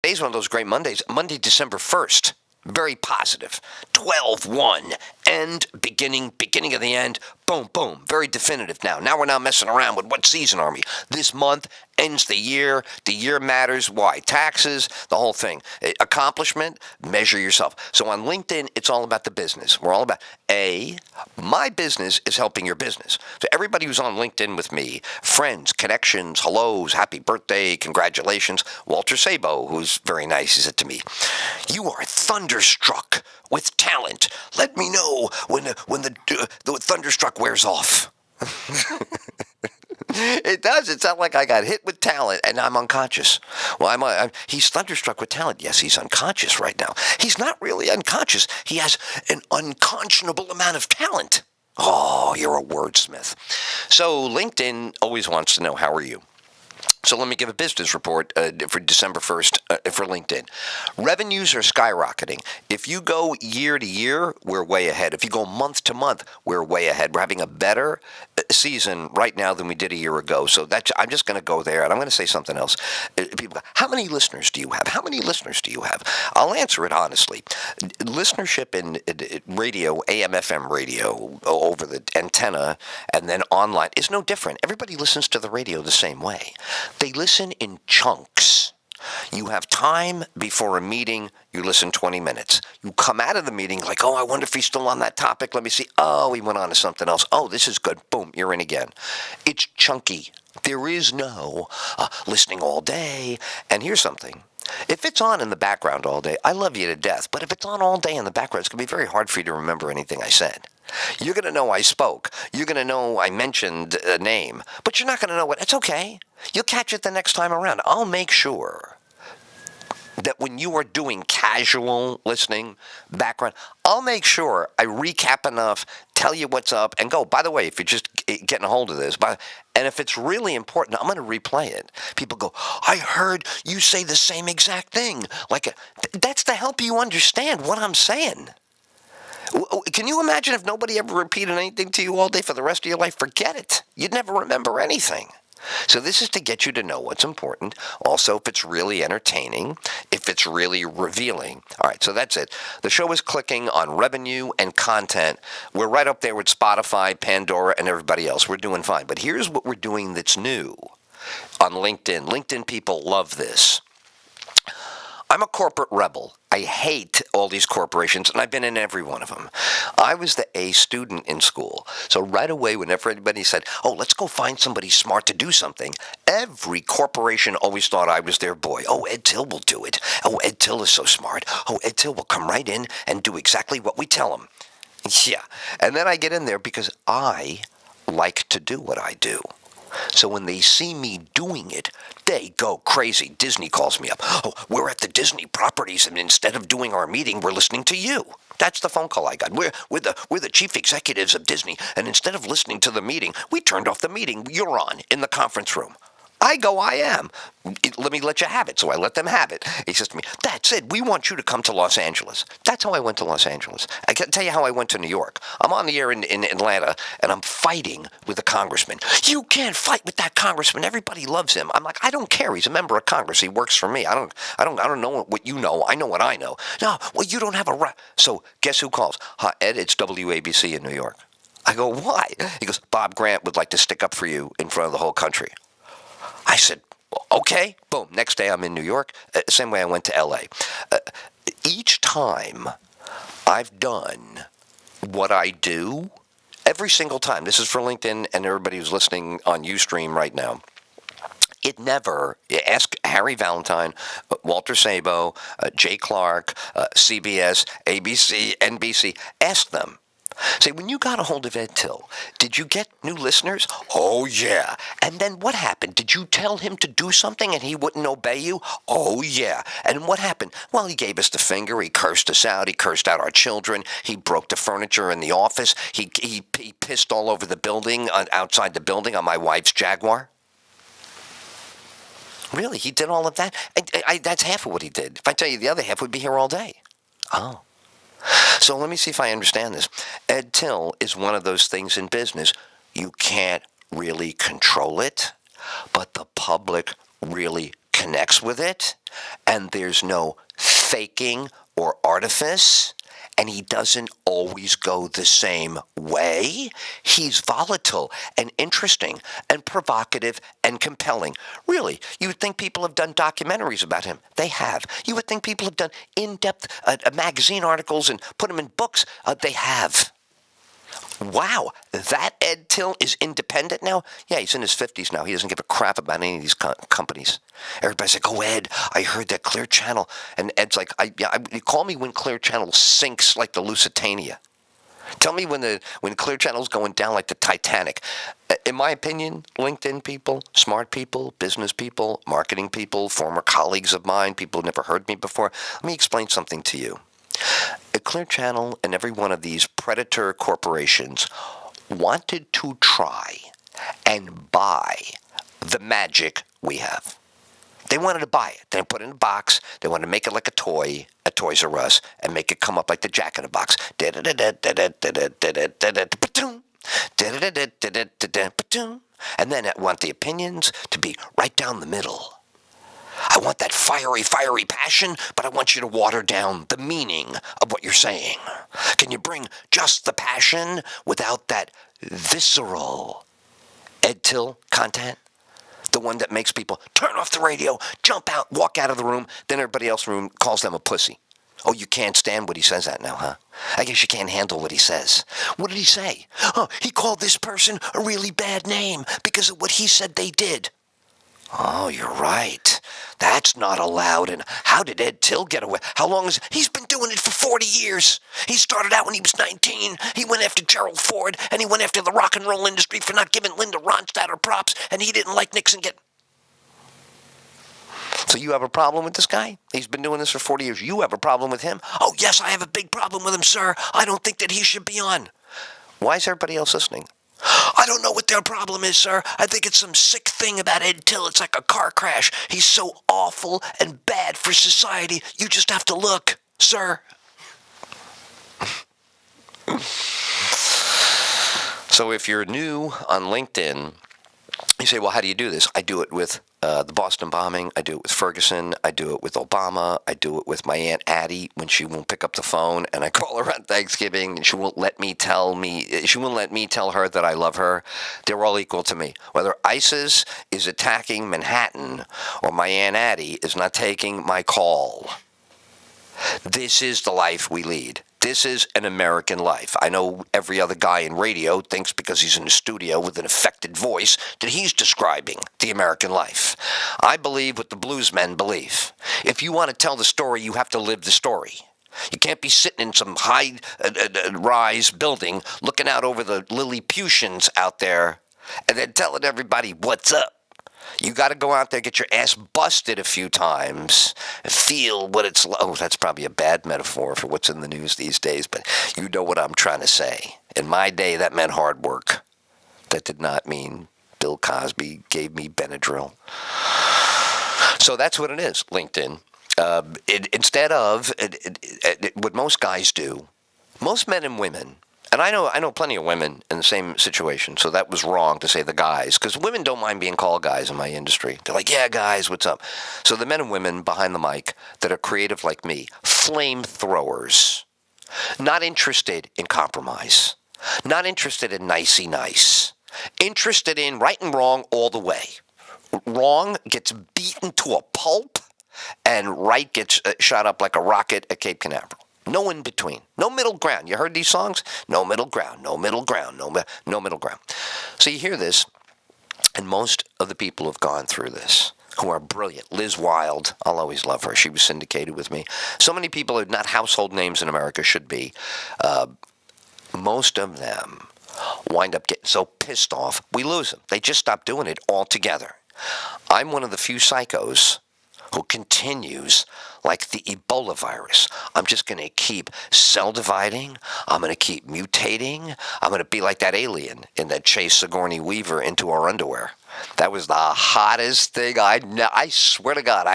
Today's one of those great Mondays. Monday, December 1st. Very positive. 12-1. End, beginning of the end. Boom, boom. Very definitive now. Now we're not messing around with what season are we. This month ends the year. The year matters. Why? Taxes, the whole thing. Accomplishment, measure yourself. So on LinkedIn, it's all about the business. We're all about, my business is helping your business. So everybody who's on LinkedIn with me, friends, connections, hellos, happy birthday, congratulations. Walter Sabo, who's very nice, he said to me, you are thunderstruck with talent. Let me know when the thunderstruck wears off. It does. It's not like I got hit with talent and I'm unconscious. Well, he's thunderstruck with talent. Yes, he's unconscious right now. He's not really unconscious. He has an unconscionable amount of talent. Oh, you're a wordsmith. So LinkedIn always wants to know, how are you? So let me give a business report for December 1st for LinkedIn. Revenues are skyrocketing. If you go year to year, we're way ahead. If you go month to month, we're way ahead. We're having a better season right now than we did a year ago. So I'm just going to go there, and I'm going to say something else. People go, how many listeners do you have? How many listeners do you have? I'll answer it honestly. Listenership in radio, AM, FM radio, over the antenna, and then online is no different. Everybody listens to the radio the same way. They listen in chunks. You have time before a meeting, you listen 20 minutes. You come out of the meeting like, oh, I wonder if he's still on that topic. Let me see. Oh, he went on to something else. Oh, this is good. Boom, you're in again. It's chunky. There is no listening all day. And here's something. If it's on in the background all day, I love you to death. But if it's on all day in the background, it's going to be very hard for you to remember anything I said. You're going to know I spoke. You're going to know I mentioned a name. But you're not going to know what. It's okay. You'll catch it the next time around. I'll make sure that when you are doing casual listening, background, I'll make sure I recap enough, tell you what's up, and go, by the way, if you're just getting a hold of this, and if it's really important, I'm going to replay it. People go, I heard you say the same exact thing. That's to help you understand what I'm saying. Can you imagine if nobody ever repeated anything to you all day for the rest of your life? Forget it. You'd never remember anything. So this is to get you to know what's important. Also, if it's really entertaining, if it's really revealing. All right, so that's it. The show is clicking on revenue and content. We're right up there with Spotify, Pandora, and everybody else. We're doing fine. But here's what we're doing that's new on LinkedIn. LinkedIn people love this. I'm a corporate rebel. I hate all these corporations, and I've been in every one of them. I was the A student in school. So right away, whenever anybody said, oh, let's go find somebody smart to do something, every corporation always thought I was their boy. Oh, Ed Tyll will do it. Oh, Ed Tyll is so smart. Oh, Ed Tyll will come right in and do exactly what we tell him. Yeah. And then I get in there because I like to do what I do. So when they see me doing it, they go crazy. Disney calls me up. Oh, we're at the Disney properties, and instead of doing our meeting, we're listening to you. That's the phone call I got. We're the chief executives of Disney, and instead of listening to the meeting, we turned off the meeting you're on in the conference room. I go, I am. Let me let you have it. So I let them have it. He says to me, that's it. We want you to come to Los Angeles. That's how I went to Los Angeles. I can tell you how I went to New York. I'm on the air in Atlanta, and I'm fighting with a congressman. You can't fight with that congressman. Everybody loves him. I'm like, I don't care. He's a member of Congress. He works for me. I don't know what you know. I know what I know. No, well, you don't have a right. So guess who calls? Hi, Ed, it's WABC in New York. I go, why? He goes, Bob Grant would like to stick up for you in front of the whole country. I said, okay, boom. Next day I'm in New York. Same way I went to L.A. Each time I've done what I do, every single time, this is for LinkedIn and everybody who's listening on Ustream right now, it never, ask Harry Valentine, Walter Sabo, Jay Clark, CBS, ABC, NBC, ask them. Say, when you got a hold of Ed Tyll, did you get new listeners? Oh, yeah. And then what happened? Did you tell him to do something and he wouldn't obey you? Oh, yeah. And what happened? Well, he gave us the finger. He cursed us out. He cursed out our children. He broke the furniture in the office. He pissed all over the building, outside the building on my wife's Jaguar. Really? He did all of that? That's half of what he did. If I tell you the other half, we'd be here all day. Oh. So let me see if I understand this. Ed Tyll is one of those things in business. You can't really control it, but the public really connects with it, and there's no faking or artifice, and he doesn't always go the same way. He's volatile and interesting and provocative and compelling. Really, you would think people have done documentaries about him. They have. You would think people have done in-depth magazine articles and put them in books. They have. Wow, that Ed Tyll is independent now? Yeah, he's in his 50s now. He doesn't give a crap about any of these companies. Everybody's like, oh, Ed, I heard that Clear Channel. And Ed's like, you call me when Clear Channel sinks like the Lusitania. Tell me when Clear Channel's going down like the Titanic. In my opinion, LinkedIn people, smart people, business people, marketing people, former colleagues of mine, people who never heard me before, let me explain something to you. Clear Channel and every one of these predator corporations wanted to try and buy the magic we have. They wanted to buy it. They put it in a box. They wanted to make it like a toy at Toys R Us and make it come up like the Jack in a Box. And then I want the opinions to be right down the middle. I want that fiery passion, but I want you to water down the meaning of what you're saying. Can you bring just the passion without that visceral Ed Tyll content? The one that makes people turn off the radio, jump out, walk out of the room, then everybody else in the room calls them a pussy. Oh, you can't stand what he says that now, huh? I guess you can't handle what he says. What did he say? Oh, he called this person a really bad name because of what he said they did. Oh, you're right. That's not allowed. And how did Ed Tyll get away? How long is he's been doing it for 40 years? He started out when he was 19. He went after Gerald Ford, and he went after the rock and roll industry for not giving Linda Ronstadt her props, and he didn't like Nixon get. So you have a problem with this guy? He's been doing this for 40 years. You have a problem with him? Oh, yes, I have a big problem with him, sir. I don't think that he should be on. Why is everybody else listening? I don't know what their problem is, sir. I think it's some sick thing about Ed Tyll. It's like a car crash. He's so awful and bad for society. You just have to look, sir. So if you're new on LinkedIn, you say, well, how do you do this? I do it with the Boston bombing. I do it with Ferguson. I do it with Obama. I do it with my Aunt Addie when she won't pick up the phone, and I call her on Thanksgiving, and she won't let me tell her that I love her. They're all equal to me. Whether ISIS is attacking Manhattan or my Aunt Addie is not taking my call. This is the life we lead. This is an American life. I know every other guy in radio thinks because he's in the studio with an affected voice that he's describing the American life. I believe what the blues men believe. If you want to tell the story, you have to live the story. You can't be sitting in some high-rise building looking out over the Lilliputians out there and then telling everybody what's up. You got to go out there, get your ass busted a few times, and feel what it's like. Oh, that's probably a bad metaphor for what's in the news these days, but you know what I'm trying to say. In my day, that meant hard work. That did not mean Bill Cosby gave me Benadryl. So that's what it is, LinkedIn. Instead of what most guys do, most men and women, and I know plenty of women in the same situation, so that was wrong to say the guys, because women don't mind being called guys in my industry. They're like, yeah, guys, what's up? So the men and women behind the mic that are creative like me, flamethrowers, not interested in compromise, not interested in nicey nice, interested in right and wrong all the way. Wrong gets beaten to a pulp, and right gets shot up like a rocket at Cape Canaveral. No in between. No middle ground. You heard these songs? No middle ground. No middle ground. No middle ground. So you hear this, and most of the people who have gone through this, who are brilliant. Liz Wilde, I'll always love her. She was syndicated with me. So many people who are not household names in America should be. Most of them wind up getting so pissed off, we lose them. They just stop doing it altogether. I'm one of the few psychos who continues like the Ebola virus. I'm just going to keep cell dividing. I'm going to keep mutating. I'm going to be like that alien in that Chase Sigourney Weaver Into Our Underwear. That was the hottest thing I swear to God.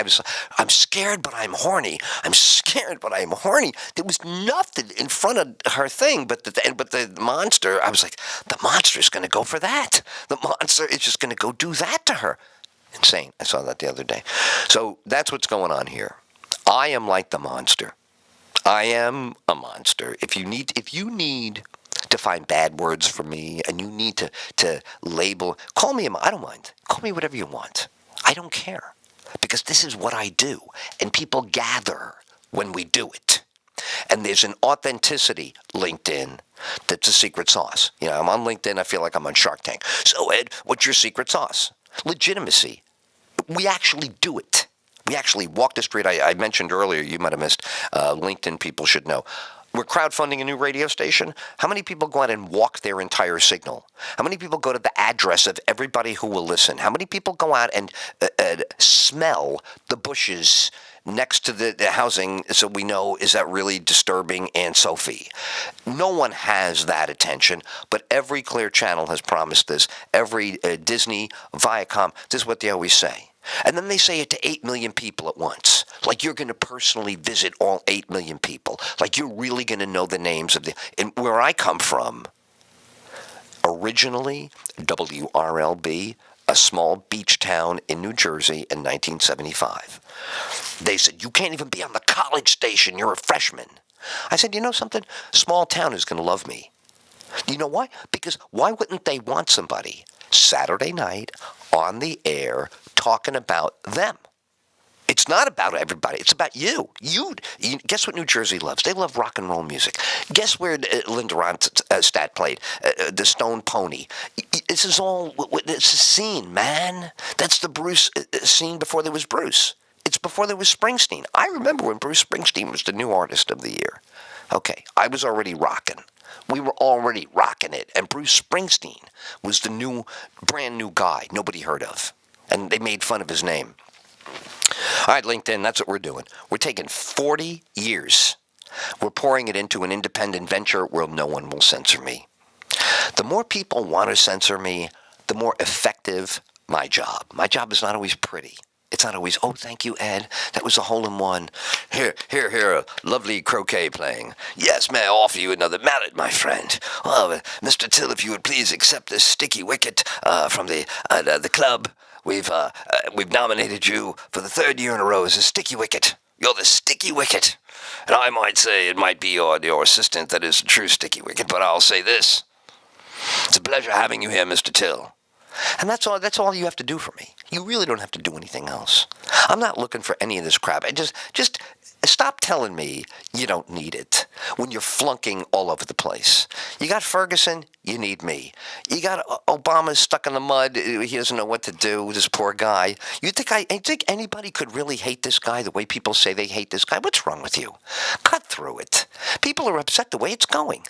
I'm scared, but I'm horny. I'm scared, but I'm horny. There was nothing in front of her thing, but the monster, I was like, the monster's going to go for that. The monster is just going to go do that to her. Insane. I saw that the other day. So that's what's going on here. I am like the monster. I am a monster. If you need to find bad words for me and you need to label, call me, I don't mind. Call me whatever you want. I don't care. Because this is what I do. And people gather when we do it. And there's an authenticity LinkedIn that's a secret sauce. You know, I'm on LinkedIn. I feel like I'm on Shark Tank. So, Ed, what's your secret sauce? Legitimacy. We actually do it. We actually walk the street. I mentioned earlier, you might have missed, LinkedIn people should know. We're crowdfunding a new radio station. How many people go out and walk their entire signal? How many people go to the address of everybody who will listen? How many people go out and smell the bushes next to the housing so we know, is that really disturbing Aunt Sophie? No one has that attention, but every Clear Channel has promised this. Every Disney, Viacom, this is what they always say. And then they say it to 8 million people at once. Like you're going to personally visit all 8 million people. Like you're really going to know the names of the... And where I come from, originally, WRLB, a small beach town in New Jersey in 1975. They said, you can't even be on the college station. You're a freshman. I said, you know something? Small town is going to love me. You know why? Because why wouldn't they want somebody Saturday night on the air talking about them? It's not about everybody. It's about you. You guess what New Jersey loves? They love rock and roll music. Guess where Linda Ronstadt played? The Stone Pony. This is all, it's a scene, man. That's the Bruce scene before there was Bruce. It's before there was Springsteen. I remember when Bruce Springsteen was the new artist of the year. Okay, I was already rocking. We were already rocking it. And Bruce Springsteen was the brand new guy nobody heard of. And they made fun of his name. All right, LinkedIn, that's what we're doing. We're taking 40 years. We're pouring it into an independent venture where no one will censor me. The more people want to censor me, the more effective my job. My job is not always pretty. It's not always, oh, thank you, Ed. That was a hole-in-one. Here, a lovely croquet playing. Yes, may I offer you another mallet, my friend? Oh, Mr. Tyll, if you would please accept this sticky wicket from the club. We've nominated you for the 3rd year in a row as a sticky wicket. You're the sticky wicket. And I might say it might be your assistant that is the true sticky wicket, but I'll say this. It's a pleasure having you here, Mr. Tyll. And that's all you have to do for me. You really don't have to do anything else. I'm not looking for any of this crap. Just stop telling me you don't need it when you're flunking all over the place. You got Ferguson, you need me. You got Obama stuck in the mud. He doesn't know what to do, this poor guy. You think anybody could really hate this guy the way people say they hate this guy? What's wrong with you? Cut through it. People are upset the way it's going.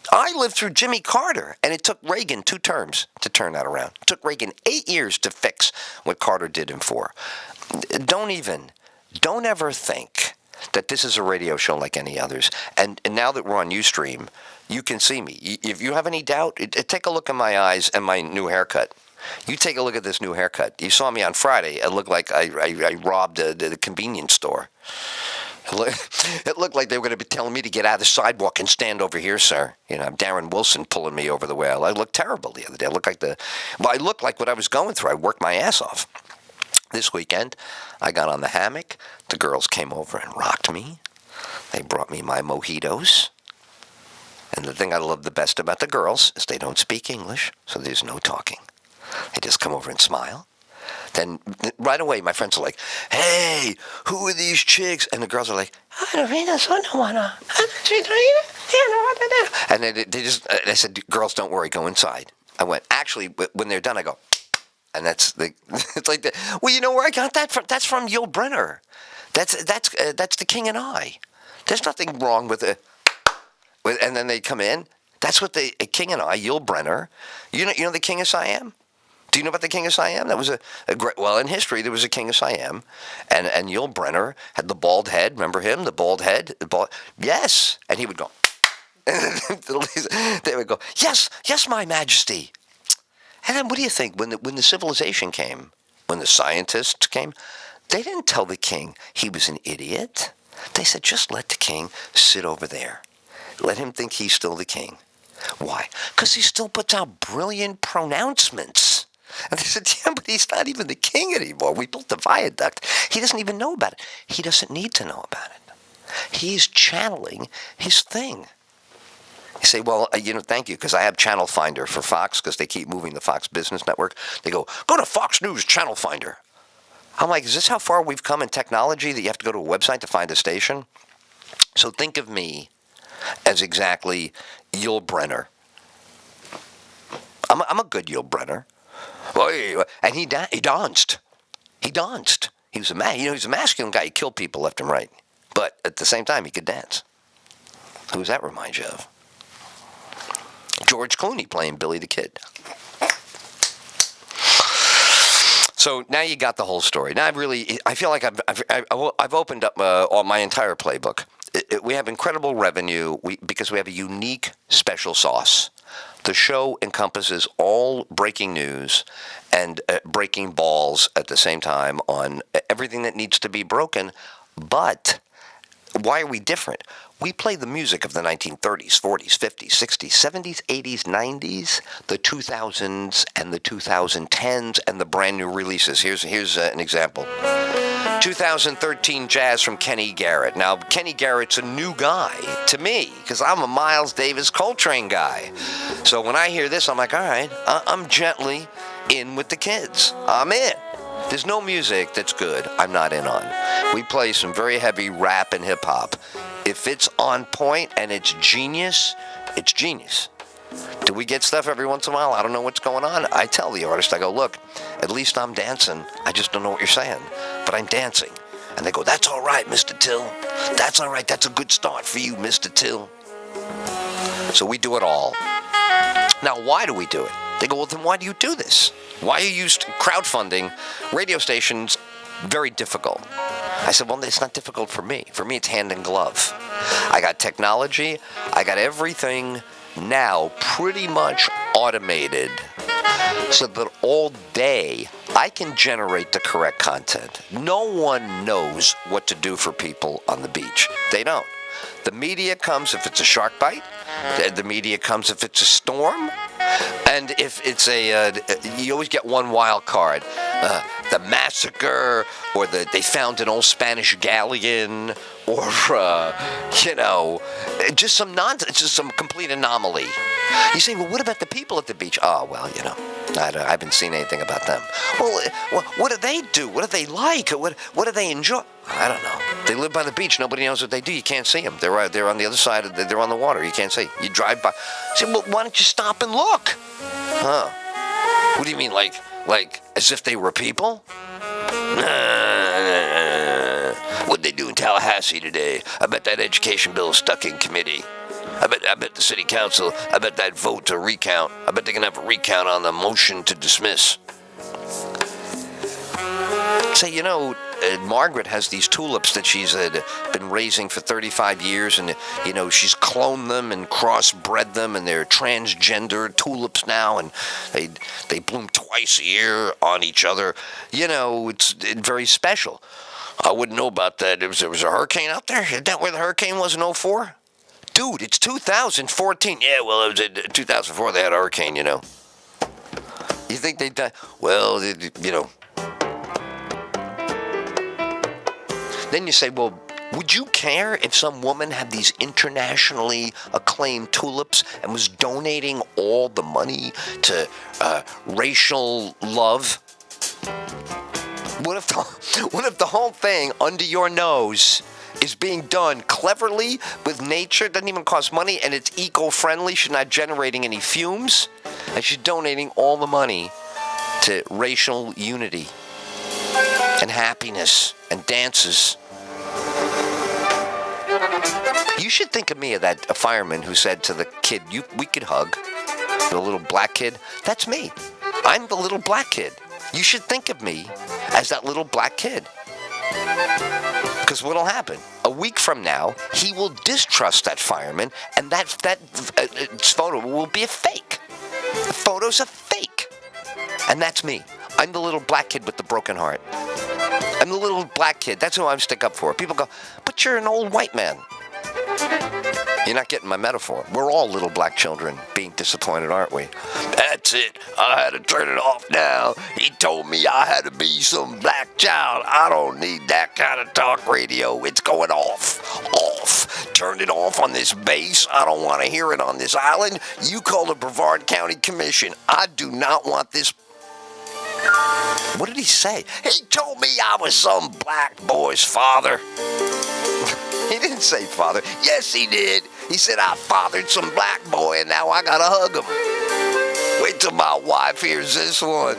I lived through Jimmy Carter, and it took Reagan 2 terms to turn that around. It took Reagan 8 years to fix what Carter did him for. Don't ever think that this is a radio show like any others. And now that we're on Ustream, you can see me. If you have any doubt, take a look in my eyes and my new haircut. You take a look at this new haircut. You saw me on Friday. It looked like I robbed the convenience store. It looked like they were going to be telling me to get out of the sidewalk and stand over here, sir. You know, Darren Wilson pulling me over the way. I looked terrible the other day. I looked like what I was going through. I worked my ass off. This weekend, I got on the hammock. The girls came over and rocked me. They brought me my mojitos. And the thing I love the best about the girls is they don't speak English, so there's no talking. They just come over and smile. Then right away, my friends are like, hey, who are these chicks? And the girls are like, I don't wanna. And they said, girls, don't worry, go inside. I went, actually, when they're done, I go, and it's like that. Well, you know where I got that from? That's from Yul Brynner. That's the King and I. There's nothing wrong with it. And then they come in. That's what the King and I, Yul Brynner. You know the King of Siam? Do you know about the King of Siam? That was a great, well, in history, there was a King of Siam, and Yul Brynner had the bald head. Remember him? The bald head? Yes. And he would go, they would go, yes, my majesty. And then what do you think? When the civilization came, when the scientists came, they didn't tell the king he was an idiot. They said, just let the king sit over there. Let him think he's still the king. Why? Because he still puts out brilliant pronouncements. And they said, yeah, but he's not even the king anymore. We built the viaduct. He doesn't even know about it. He doesn't need to know about it. He's channeling his thing. You say, well, thank you, because I have Channel Finder for Fox, because they keep moving the Fox Business Network. They go to Fox News Channel Finder. I'm like, is this how far we've come in technology that you have to go to a website to find a station? So think of me as exactly Yul Brynner. I'm a good Yul Brynner. And he danced. He danced. He was a man. He was a masculine guy. He killed people left and right. But at the same time, he could dance. Who does that remind you of? George Clooney playing Billy the Kid. So now you got the whole story. Now I feel like I've opened up all my entire playbook. We have incredible revenue because we have a unique special sauce. The show encompasses all breaking news and breaking balls at the same time on everything that needs to be broken. But why are we different? We play the music of the 1930s, 40s, 50s, 60s, 70s, 80s, 90s, the 2000s, and the 2010s, and the brand new releases. Here's an example. 2013 jazz from Kenny Garrett. Now, Kenny Garrett's a new guy to me because I'm a Miles Davis Coltrane guy. So when I hear this, I'm like, all right, I'm gently in with the kids. I'm in. There's no music that's good I'm not in on. We play some very heavy rap and hip-hop. If it's on point and it's genius, it's genius. Do we get stuff every once in a while? I don't know what's going on. I tell the artist, I go, look, at least I'm dancing. I just don't know what you're saying, but I'm dancing. And they go, that's all right, Mr. Tyll. That's all right. That's a good start for you, Mr. Tyll. So we do it all. Now, why do we do it? They go, well, then why do you do this? Why are you crowdfunding radio stations? Very difficult. I said, well, it's not difficult for me. For me, it's hand in glove. I got technology. I got everything now pretty much automated so that all day I can generate the correct content. No one knows what to do for people on the beach. They don't. The media comes if it's a shark bite. The media comes if it's a storm. And if it's you always get one wild card. The massacre, or they found an old Spanish galleon, or, just some nonsense, just some complete anomaly. You say, well, what about the people at the beach? Oh, well, I haven't seen anything about them. Well, what do they do? What do they like? What do they enjoy? I don't know. They live by the beach. Nobody knows what they do. You can't see them. They're on the other side. They're on the water. You can't see. You drive by. Say, well, why don't you stop and look? Huh? What do you mean, like as if they were people? What'd they do in Tallahassee today? I bet that education bill is stuck in committee. I bet the city council, I bet that vote to recount. I bet they're going to have a recount on the motion to dismiss. Say, Margaret has these tulips that she's been raising for 35 years, and, she's cloned them and crossbred them, and they're transgender tulips now, and they bloom twice a year on each other. It's very special. I wouldn't know about that. There was a hurricane out there? Isn't that where the hurricane was in 2004? Dude, it's 2014. Yeah, well, it was in 2004 they had a hurricane, You think they died? Well, Then you say, well, would you care if some woman had these internationally acclaimed tulips and was donating all the money to racial love? What if the whole thing under your nose is being done cleverly with nature, doesn't even cost money, and it's eco-friendly, she's not generating any fumes, and she's donating all the money to racial unity and happiness and dances? You should think of me as a fireman who said to the kid, we could hug, the little black kid. That's me. I'm the little black kid. You should think of me as that little black kid. Because what'll happen? A week from now, he will distrust that fireman, and that photo will be a fake. The photo's a fake. And that's me. I'm the little black kid with the broken heart. I'm the little black kid. That's who I'm stick up for. People go, but you're an old white man. You're not getting my metaphor. We're all little black children being disappointed, aren't we? That's it. I had to turn it off now. He told me I had to be some black child. I don't need that kind of talk radio. It's going off. Off. Turn it off on this base. I don't want to hear it on this island. You call the Brevard County Commission. I do not want this. What did he say? He told me I was some black boy's father. He didn't say father. Yes, he did. He said I fathered some black boy and now I gotta hug him. Wait till my wife hears this one.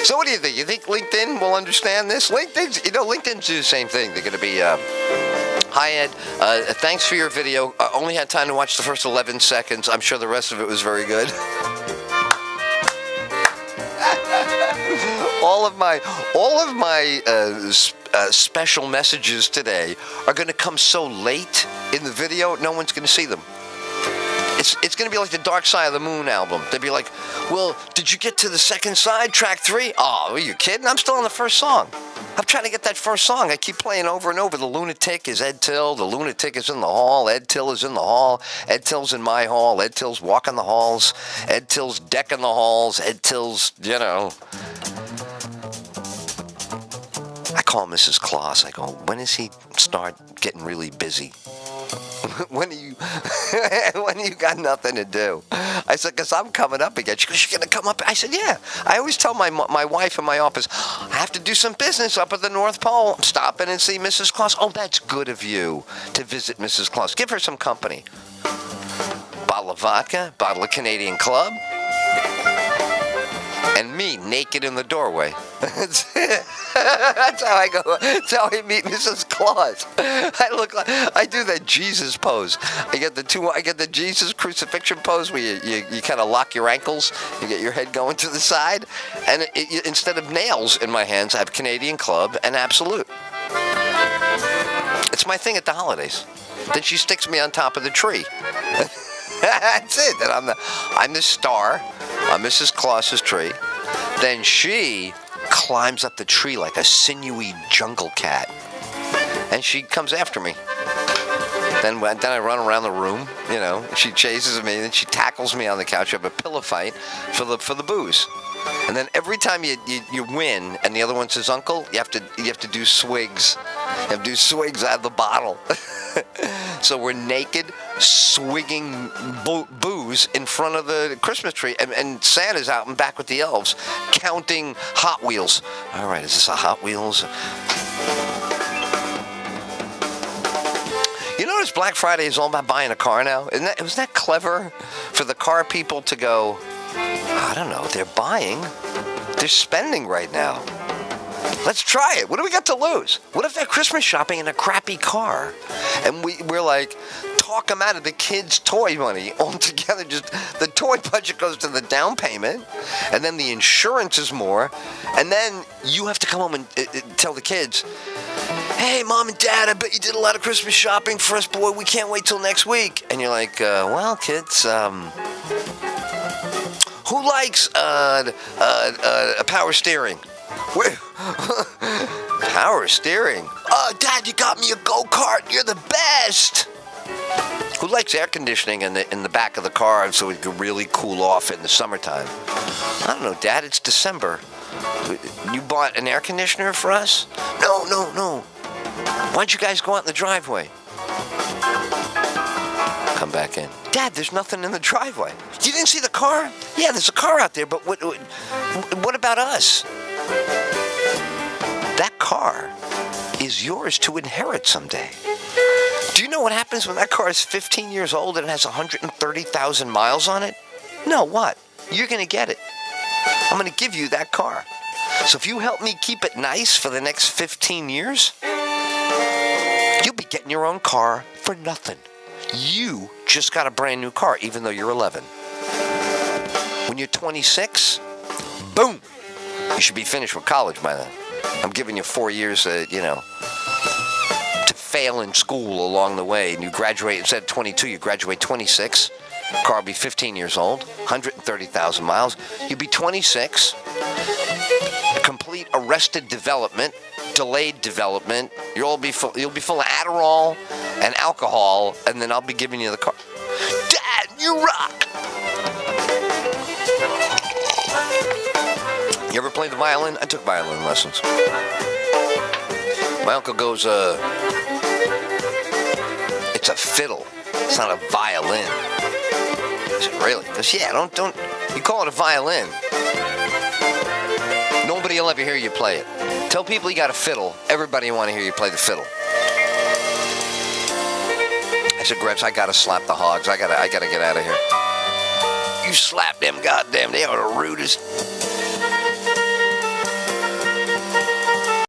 So what do you think? You think LinkedIn will understand this? LinkedIn's do the same thing. They're gonna be, hi, Ed. Thanks for your video. I only had time to watch the first 11 seconds. I'm sure the rest of it was very good. All of my special messages today are going to come so late in the video, no one's going to see them. It's going to be like the Dark Side of the Moon album. They'd be like, well, did you get to the second side, track 3? Oh, are you kidding? I'm still on the first song. I'm trying to get that first song. I keep playing over and over. The lunatic is Ed Tyll. The lunatic is in the hall. Ed Tyll is in the hall. Ed Till's in my hall. Ed Till's walking the halls. Ed Till's decking the halls. Ed Till's, I call Mrs. Claus. I go, when does he start getting really busy? When do you got nothing to do? I said, because I'm coming up again. She goes, you're going to come up? I said, yeah. I always tell my wife in my office, I have to do some business up at the North Pole. I'm stopping and see Mrs. Claus. Oh, that's good of you to visit Mrs. Claus. Give her some company. Bottle of vodka, bottle of Canadian Club, and me naked in the doorway. That's how I go. That's how I meet Mrs. Claus. I do that Jesus pose. I get the Jesus crucifixion pose where you kind of lock your ankles, you get your head going to the side, and instead of nails in my hands, I have Canadian Club and Absolute. It's my thing at the holidays. Then she sticks me on top of the tree. That's it. And I'm the star on Mrs. Claus's tree. Then she climbs up the tree like a sinewy jungle cat, and she comes after me. Then I run around the room, she chases me, and she tackles me on the couch. We have a pillow fight for the booze. And then every time you win and the other one says uncle, you have to do swigs. You have to do swigs out of the bottle. So we're naked, swigging booze in front of the Christmas tree, and Santa's out and back with the elves, counting Hot Wheels. All right, is this a Hot Wheels? You notice Black Friday is all about buying a car now? Wasn't that clever for the car people to go, I don't know, they're spending right now. Let's try it. What do we got to lose? What if they're Christmas shopping in a crappy car? And we're like, talk them out of the kids' toy money altogether. Just the toy budget goes to the down payment, and then the insurance is more, and then you have to come home and tell the kids, hey, Mom and Dad, I bet you did a lot of Christmas shopping for us, boy. We can't wait till next week. And you're like, well, kids, who likes a power steering? Power steering? Oh, Dad, you got me a go-kart. You're the best. Who likes air conditioning in the back of the car so it can really cool off in the summertime? I don't know, Dad. It's December. You bought an air conditioner for us? No. Why don't you guys go out in the driveway? Come back in. Dad, there's nothing in the driveway. You didn't see the car? Yeah, there's a car out there, but what about us? That car is yours to inherit someday. Do you know what happens when that car is 15 years old and it has 130,000 miles on it? No, what? You're going to get it. I'm going to give you that car. So if you help me keep it nice for the next 15 years, you'll be getting your own car for nothing. You just got a brand new car, even though you're 11. When you're 26, boom, you should be finished with college by then. I'm giving you 4 years, to fail in school along the way. And you graduate, instead of 22, you graduate 26. Car will be 15 years old, 130,000 miles. You'll be 26, complete complete arrested development, delayed development. You'll be full of Adderall and alcohol, and then I'll be giving you the car. Dad, you rock! You ever played the violin? I took violin lessons. My uncle goes, it's a fiddle. It's not a violin. I said, really? He goes, yeah, don't, you call it a violin. Nobody will ever hear you play it. Tell people you got a fiddle. Everybody will want to hear you play the fiddle. I said, Grebs, I gotta slap the hogs. I gotta get out of here. You slap them goddamn, they are the rudest